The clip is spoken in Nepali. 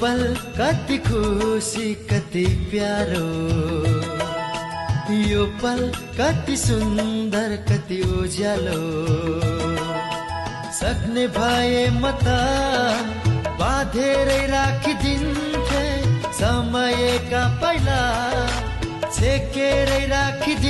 पल कति खुसी कति प्यारो, यो पल कति सुन्दर कति उज्यालो। सक्ने भए म त बाँधेरै राखिदिन्थे समयका पहिला, छेकेरै राखिदिन्थे